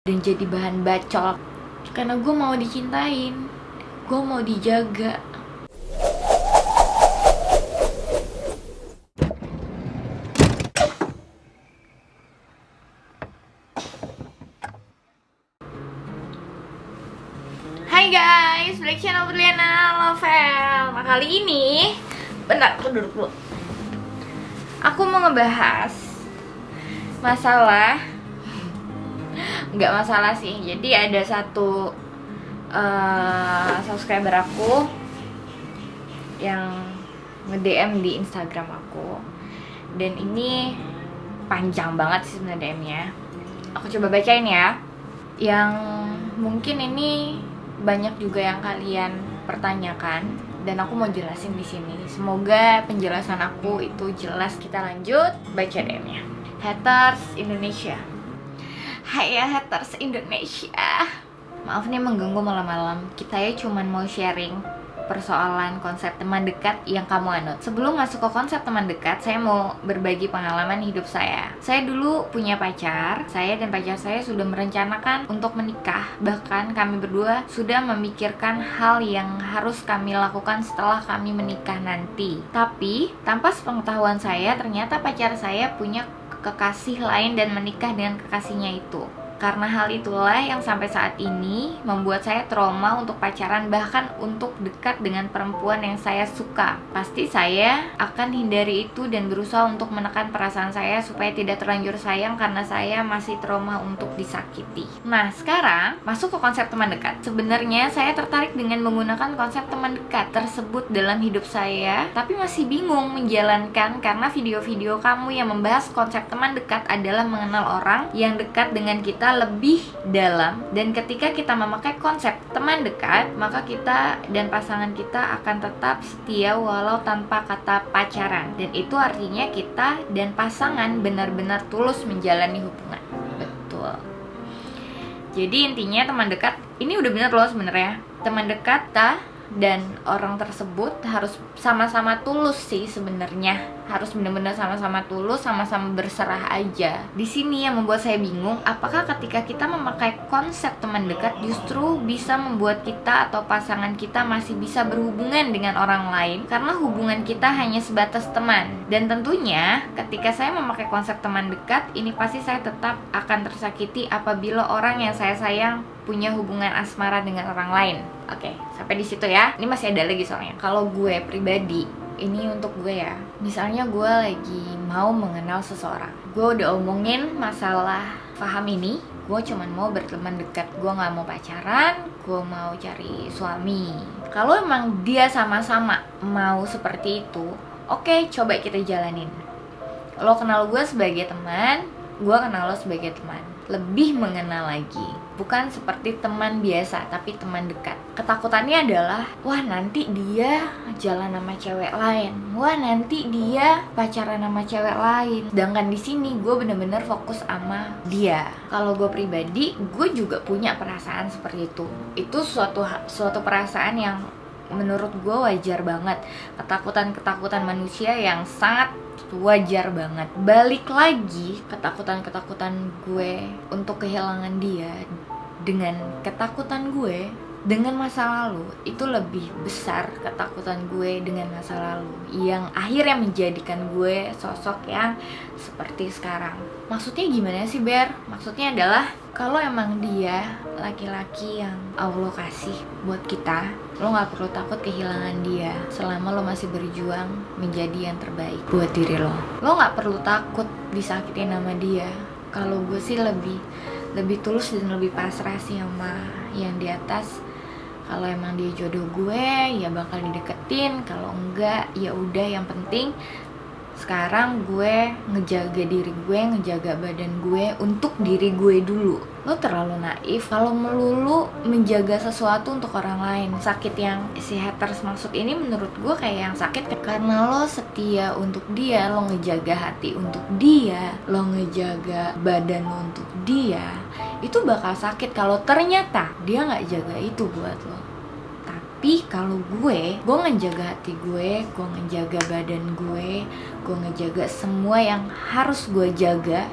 dan jadi bahan bacol. Karena gue mau dicintain, gue mau dijaga. Hai guys, balik channel Berliana Lovel. Nah kali ini, bentar aku duduk dulu. Aku mau ngebahas masalah, nggak masalah sih. Jadi ada satu subscriber aku yang nge-DM di Instagram aku, dan ini panjang banget sih sebenarnya DM-nya. Aku coba bacain ya. Yang mungkin ini banyak juga yang kalian pertanyakan dan aku mau jelasin di sini. Semoga penjelasan aku itu jelas. Kita lanjut baca DM-nya. Haters Indonesia. Hai ya haters Indonesia. Maaf nih mengganggu malam-malam. Kita ya cuman mau sharing persoalan konsep teman dekat yang kamu anut. Sebelum masuk ke konsep teman dekat, saya mau berbagi pengalaman hidup saya. Saya dulu punya pacar. Saya dan pacar saya sudah merencanakan untuk menikah. Bahkan kami berdua sudah memikirkan hal yang harus kami lakukan setelah kami menikah nanti. Tapi, tanpa sepengetahuan saya, ternyata pacar saya punya kekasih lain dan menikah dengan kekasihnya itu. Karena hal itulah yang sampai saat ini membuat saya trauma untuk pacaran, bahkan untuk dekat dengan perempuan yang saya suka. Pasti saya akan hindari itu dan berusaha untuk menekan perasaan saya supaya tidak terlanjur sayang karena saya masih trauma untuk disakiti. Nah, sekarang masuk ke konsep teman dekat. Sebenarnya saya tertarik dengan menggunakan konsep teman dekat tersebut dalam hidup saya, tapi masih bingung menjalankan karena video-video kamu yang membahas konsep teman dekat adalah mengenal orang yang dekat dengan kita lebih dalam, dan ketika kita memakai konsep teman dekat, maka kita dan pasangan kita akan tetap setia walau tanpa kata pacaran, dan itu artinya kita dan pasangan benar-benar tulus menjalani hubungan. Betul. Jadi intinya teman dekat ini udah benar loh sebenarnya. Teman dekat dan orang tersebut harus sama-sama tulus sih sebenarnya. Harus benar-benar sama-sama tulus, sama-sama berserah aja. Di sini yang membuat saya bingung, apakah ketika kita memakai konsep teman dekat justru bisa membuat kita atau pasangan kita masih bisa berhubungan dengan orang lain karena hubungan kita hanya sebatas teman. Dan tentunya ketika saya memakai konsep teman dekat, ini pasti saya tetap akan tersakiti apabila orang yang saya sayang punya hubungan asmara dengan orang lain. Oke, sampai di situ ya. Ini masih ada lagi soalnya. Kalau gue pribadi, ini untuk gue ya. Misalnya gue lagi mau mengenal seseorang. Gue udah omongin masalah paham ini. Gue cuman mau berteman dekat. Gue gak mau pacaran. Gue mau cari suami. Kalau emang dia sama-sama mau seperti itu, oke, coba kita jalanin. Lo kenal gue sebagai teman, gue kenal lo sebagai teman. Lebih mengenal lagi, bukan seperti teman biasa, tapi teman dekat. Ketakutannya adalah, wah nanti dia jalan sama cewek lain, wah nanti dia pacaran sama cewek lain. Sedangkan di sini gue bener-bener fokus sama dia. Kalau gue pribadi, gue juga punya perasaan seperti itu. Itu suatu perasaan yang menurut gue wajar banget. Ketakutan manusia yang sangat wajar banget. Balik lagi, ketakutan gue untuk kehilangan dia dengan ketakutan gue dengan masa lalu, itu lebih besar ketakutan gue dengan masa lalu yang akhirnya menjadikan gue sosok yang seperti sekarang. Maksudnya gimana sih Ber? Maksudnya adalah kalau emang dia laki-laki yang Allah kasih buat kita, lo gak perlu takut kehilangan dia selama lo masih berjuang menjadi yang terbaik buat diri lo. Lo gak perlu takut disakitin sama dia. Kalau gue sih lebih tulus dan lebih pasrah sih sama yang di atas. Kalau emang dia jodoh gue, ya bakal dideketin. Kalau enggak, ya udah, yang penting sekarang gue ngejaga diri gue, ngejaga badan gue untuk diri gue dulu. Lo terlalu naif kalau melulu menjaga sesuatu untuk orang lain. Sakit yang si haters maksud ini menurut gue kayak yang sakit karena lo setia untuk dia, lo ngejaga hati untuk dia, lo ngejaga badan lo untuk dia. Itu bakal sakit kalau ternyata dia gak jaga itu buat lo. Tapi kalau gue ngejaga hati gue ngejaga badan gue ngejaga semua yang harus gue jaga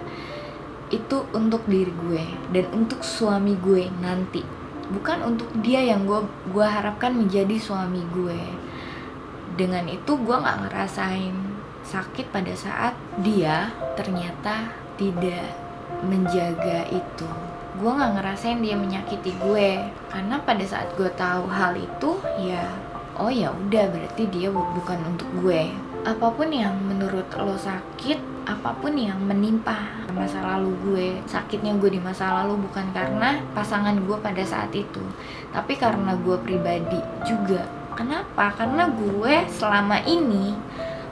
itu untuk diri gue dan untuk suami gue nanti, bukan untuk dia yang gue harapkan menjadi suami gue. Dengan itu gue nggak ngerasain sakit pada saat dia ternyata tidak menjaga itu. Gue nggak ngerasain dia menyakiti gue, karena pada saat gue tahu hal itu, ya oh ya udah, berarti dia bukan untuk gue. Apapun yang menurut lo sakit, apapun yang menimpa masa lalu gue, sakitnya gue di masa lalu bukan karena pasangan gue pada saat itu, tapi karena gue pribadi juga. Kenapa? Karena gue selama ini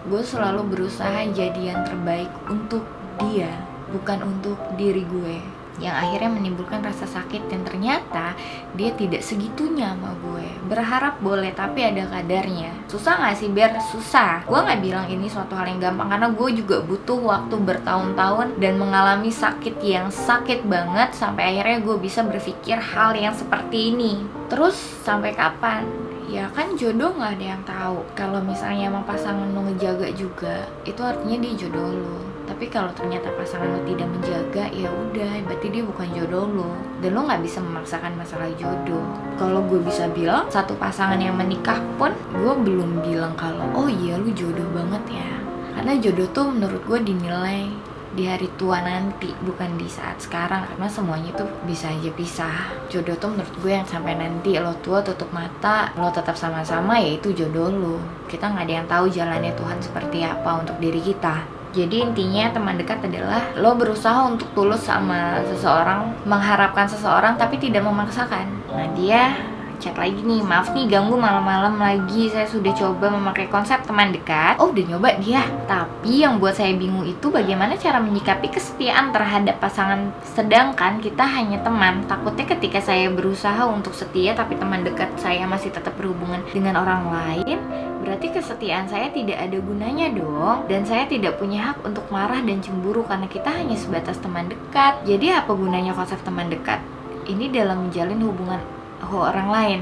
gue selalu berusaha jadi yang terbaik untuk dia, bukan untuk diri gue, yang akhirnya menimbulkan rasa sakit. Dan ternyata dia tidak segitunya sama gue. Berharap boleh, tapi ada kadarnya. Susah gak sih? Biar susah. Gue gak bilang ini suatu hal yang gampang, karena gue juga butuh waktu bertahun-tahun dan mengalami sakit yang sakit banget sampai akhirnya gue bisa berpikir hal yang seperti ini. Terus sampai kapan? Ya kan jodoh gak ada yang tahu. Kalau misalnya emang pasangan lo ngejaga juga, itu artinya dia jodoh lo. Tapi kalau ternyata pasangan lo tidak menjaga, ya udah, berarti dia bukan jodoh lo. Dan lo nggak bisa memaksakan masalah jodoh. Kalau gue bisa bilang satu pasangan yang menikah pun, gue belum bilang kalau oh iya lu jodoh banget ya. Karena jodoh tuh menurut gue dinilai di hari tua nanti, bukan di saat sekarang, karena semuanya tuh bisa aja pisah. Jodoh tuh menurut gue yang sampai nanti lo tua tutup mata, lo tetap sama-sama, ya itu jodoh lo. Kita nggak ada yang tahu jalannya Tuhan seperti apa untuk diri kita. Jadi intinya teman dekat adalah lo berusaha untuk tulus sama seseorang, mengharapkan seseorang tapi tidak memaksakan. Nah dia chat lagi nih, maaf nih ganggu malam-malam lagi, saya sudah coba memakai konsep teman dekat. Oh udah nyoba dia. Tapi yang buat saya bingung itu bagaimana cara menyikapi kesetiaan terhadap pasangan sedangkan kita hanya teman. Takutnya ketika saya berusaha untuk setia tapi teman dekat saya masih tetap berhubungan dengan orang lain, berarti kesetiaan saya tidak ada gunanya dong. Dan saya tidak punya hak untuk marah dan cemburu karena kita hanya sebatas teman dekat. Jadi apa gunanya konsep teman dekat ini dalam menjalin hubungan orang lain?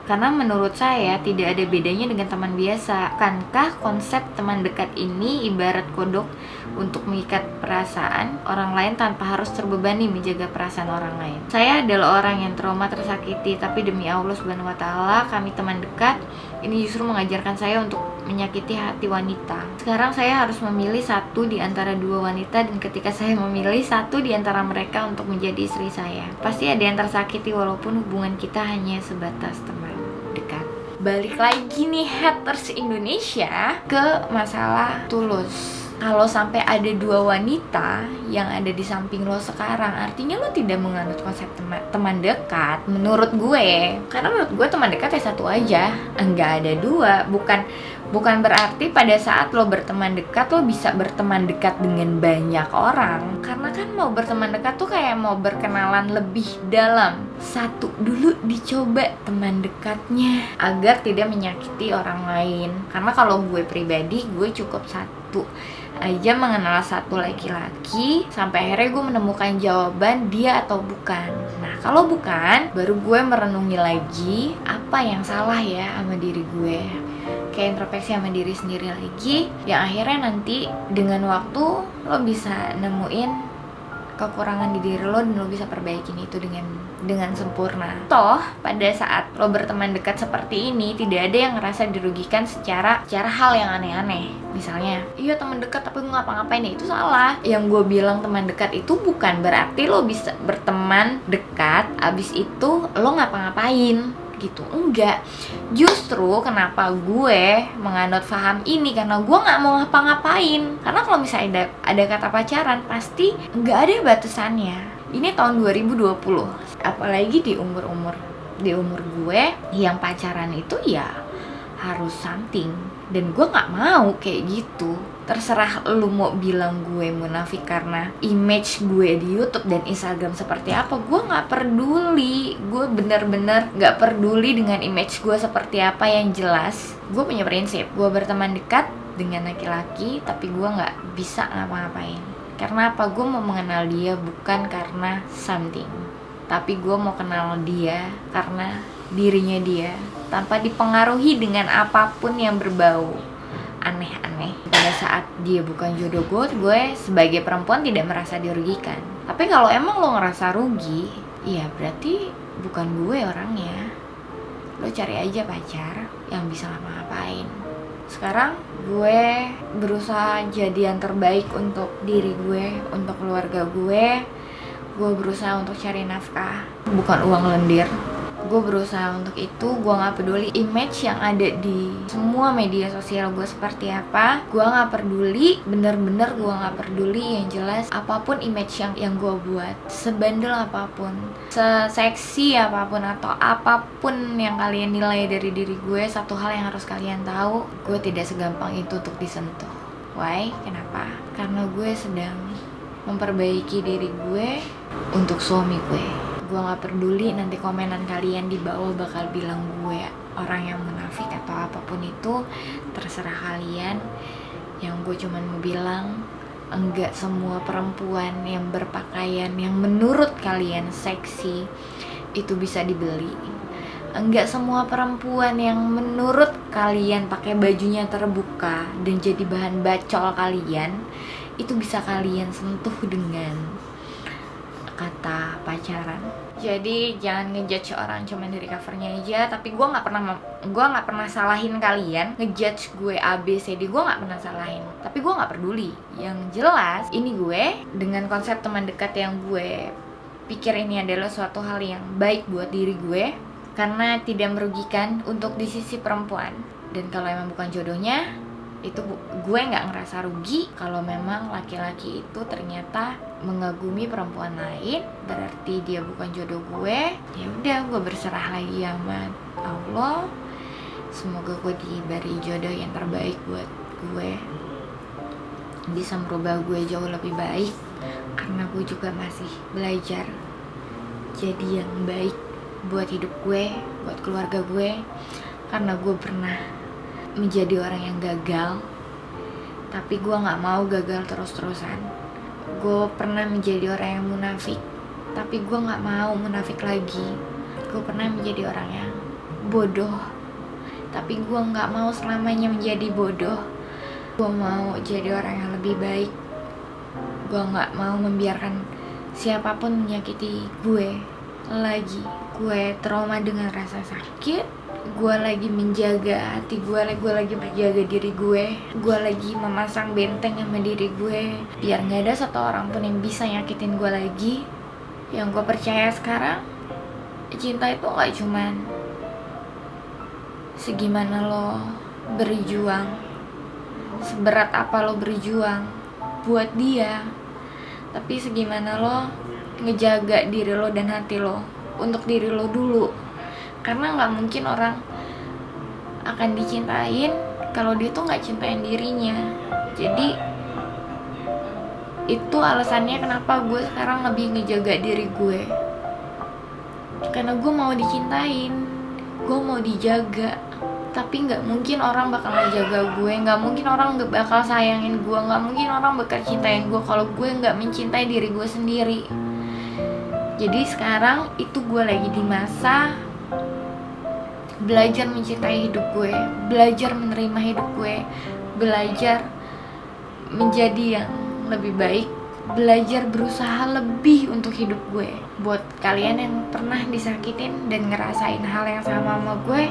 Karena menurut saya tidak ada bedanya dengan teman biasa. Kankah konsep teman dekat ini ibarat kodok untuk mengikat perasaan orang lain tanpa harus terbebani menjaga perasaan orang lain? Saya adalah orang yang trauma tersakiti, tapi demi Allah Subhanahu wa Ta'ala, kami teman dekat ini justru mengajarkan saya untuk menyakiti hati wanita. Sekarang saya harus memilih satu di antara dua wanita, dan ketika saya memilih satu di antara mereka untuk menjadi istri saya, pasti ada yang tersakiti walaupun hubungan kita hanya sebatas teman dekat. Balik lagi nih haters Indonesia ke masalah tulus. Kalau sampai ada dua wanita yang ada di samping lo sekarang, artinya lo tidak menganut konsep teman dekat menurut gue. Karena menurut gue teman dekat ya satu aja, enggak ada dua. Bukan berarti pada saat lo berteman dekat lo bisa berteman dekat dengan banyak orang. Karena kan mau berteman dekat tuh kayak mau berkenalan lebih dalam. Satu dulu dicoba teman dekatnya agar tidak menyakiti orang lain. Karena kalau gue pribadi, gue cukup satu aja mengenal satu laki-laki sampai akhirnya gue menemukan jawaban dia atau bukan. Nah kalau bukan, baru gue merenungi lagi apa yang salah ya sama diri gue, kayak introspeksi sama diri sendiri lagi, yang akhirnya nanti dengan waktu lo bisa nemuin kekurangan di diri lo dan lo bisa perbaikin itu dengan sempurna. Toh pada saat lo berteman dekat seperti ini, tidak ada yang ngerasa dirugikan secara hal yang aneh-aneh. Misalnya, iya teman dekat tapi gue ngapa-ngapain, ya itu salah. Yang gue bilang teman dekat itu bukan berarti lo bisa berteman dekat abis itu lo ngapa-ngapain gitu, enggak. Justru kenapa gue menganut paham ini, karena gue nggak mau ngapa-ngapain. Karena kalau misalnya ada kata pacaran, pasti nggak ada batasannya. Ini tahun 2020, apalagi di umur gue yang pacaran itu ya harus something, dan gue nggak mau kayak gitu. Terserah lu mau bilang gue munafik karena image gue di YouTube dan Instagram seperti apa, gue nggak peduli. Gue bener-bener nggak peduli dengan image gue seperti apa. Yang jelas gue punya prinsip, gue berteman dekat dengan laki-laki tapi gue nggak bisa ngapa-ngapain. Karena apa? Gue mau mengenal dia bukan karena something, tapi gue mau kenal dia karena dirinya dia, tanpa dipengaruhi dengan apapun yang berbau aneh-aneh. Pada saat dia bukan jodoh gue sebagai perempuan tidak merasa dirugikan. Tapi kalau emang lo ngerasa rugi, ya berarti bukan gue orangnya. Lo cari aja pacar yang bisa ngapa-ngapain. Sekarang gue berusaha jadi yang terbaik untuk diri gue, untuk keluarga gue. Gue berusaha untuk cari nafkah, bukan uang lendir. Gue berusaha untuk itu. Gue gak peduli image yang ada di semua media sosial gue seperti apa. Gue gak peduli, bener-bener gue gak peduli. Yang jelas apapun image yang gue buat, sebandel apapun, seseksi apapun, atau apapun yang kalian nilai dari diri gue, satu hal yang harus kalian tahu, gue tidak segampang itu untuk disentuh. Why? Kenapa? Karena gue sedang memperbaiki diri gue untuk suami gue. Gue gak peduli nanti komenan kalian di bawah bakal bilang gue orang yang munafik atau apapun itu, terserah kalian. Yang gue cuman mau bilang, enggak semua perempuan yang berpakaian yang menurut kalian seksi itu bisa dibeli. Enggak semua perempuan yang menurut kalian pakai bajunya terbuka dan jadi bahan bacol kalian itu bisa kalian sentuh dengan kata pacaran. Jadi jangan ngejudge orang cuma dari covernya aja. Tapi gue nggak pernah salahin kalian ngejudge gue A B C D. Gue nggak pernah salahin. Tapi gue nggak peduli. Yang jelas ini gue dengan konsep teman dekat yang gue pikir ini adalah suatu hal yang baik buat diri gue, karena tidak merugikan untuk di sisi perempuan. Dan kalau emang bukan jodohnya, itu gue nggak ngerasa rugi. Kalau memang laki-laki itu ternyata mengagumi perempuan lain, berarti dia bukan jodoh gue. Ya udah, gue berserah lagi sama Allah. Semoga gue diberi jodoh yang terbaik buat gue, bisa merubah gue jauh lebih baik, karena gue juga masih belajar jadi yang baik buat hidup gue, buat keluarga gue. Karena gue pernah menjadi orang yang gagal, tapi gue gak mau gagal terus-terusan. Gue pernah menjadi orang yang munafik, tapi gue gak mau munafik lagi. Gue pernah menjadi orang yang bodoh, tapi gue gak mau selamanya menjadi bodoh. Gue mau jadi orang yang lebih baik. Gue gak mau membiarkan siapapun menyakiti gue lagi. Gue trauma dengan rasa sakit. Gue lagi menjaga hati gue lagi menjaga diri gue lagi memasang benteng sama diri gue biar gak ada satu orang pun yang bisa nyakitin gue lagi. Yang gue percaya sekarang, cinta itu gak cuman segimana lo berjuang, seberat apa lo berjuang buat dia, tapi segimana lo ngejaga diri lo dan hati lo untuk diri lo dulu. Karena gak mungkin orang akan dicintain kalau dia tuh gak cintain dirinya. Jadi itu alasannya kenapa gue sekarang lebih ngejaga diri gue. Karena gue mau dicintain, gue mau dijaga. Tapi gak mungkin orang bakal ngejaga gue, gak mungkin orang bakal sayangin gue, gak mungkin orang bakal cintain gue kalau gue gak mencintai diri gue sendiri. Jadi sekarang itu gue lagi di masa belajar mencintai hidup gue, belajar menerima hidup gue, belajar menjadi yang lebih baik, belajar berusaha lebih untuk hidup gue. Buat kalian yang pernah disakitin dan ngerasain hal yang sama gue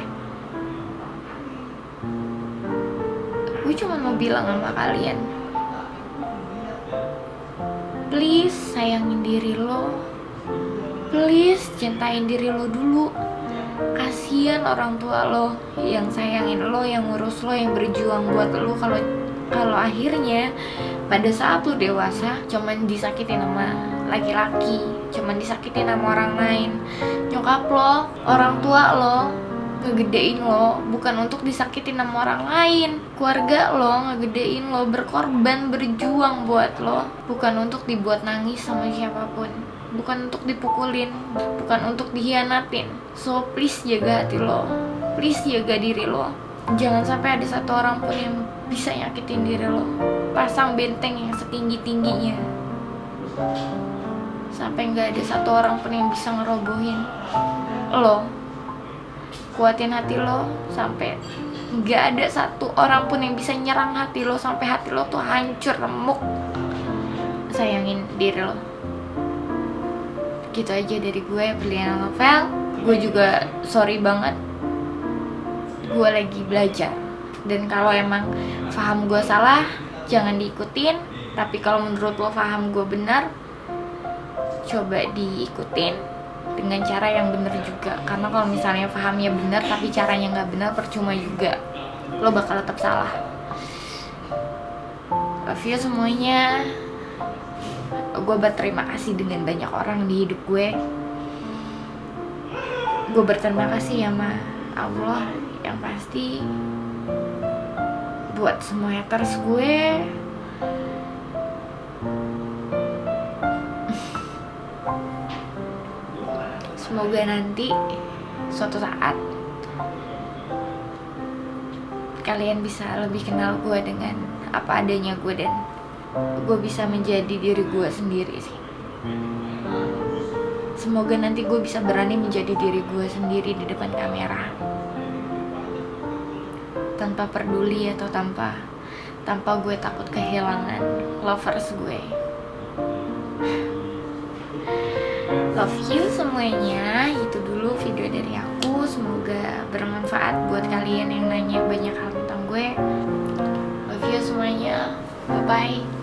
cuma mau bilang sama kalian, please sayangin diri lo, please cintain diri lo dulu. Kasian orang tua lo yang sayangin lo, yang ngurus lo, yang berjuang buat lo. Kalau akhirnya pada saat lo dewasa cuman disakitin sama laki-laki, cuman disakitin sama orang lain. Nyokap lo, orang tua lo ngegedein lo bukan untuk disakitin sama orang lain. Keluarga lo ngegedein lo, berkorban, berjuang buat lo, bukan untuk dibuat nangis sama siapapun, bukan untuk dipukulin, bukan untuk dikhianatin. So please jaga hati lo, please jaga diri lo. Jangan sampai ada satu orang pun yang bisa nyakitin diri lo. Pasang benteng yang setinggi-tingginya, sampai gak ada satu orang pun yang bisa ngerobohin lo. kuatin hati lo sampai nggak ada satu orang pun yang bisa nyerang hati lo sampai hati lo tuh hancur remuk. Sayangin diri lo. Gitu aja dari gue, Berliana Novel. Gue juga sorry banget, gue lagi belajar, dan kalau emang paham gue salah jangan diikutin. Tapi kalau menurut lo paham gue benar, coba diikutin dengan cara yang benar juga. Karena kalau misalnya pahamnya benar tapi caranya nggak benar, percuma juga, lo bakal tetap salah. Love you semuanya. Gue berterima kasih dengan banyak orang di hidup gue. Gue berterima kasih sama Allah yang pasti buat semua haters gue. Semoga nanti suatu saat kalian bisa lebih kenal gue dengan apa adanya gue, dan gue bisa menjadi diri gue sendiri sih. Semoga nanti gue bisa berani menjadi diri gue sendiri di depan kamera, tanpa peduli atau tanpa gue takut kehilangan lovers gue. Love you semuanya. Itu dulu video dari aku. Semoga bermanfaat buat kalian yang nanya banyak hal tentang gue. Love you semuanya. Bye bye.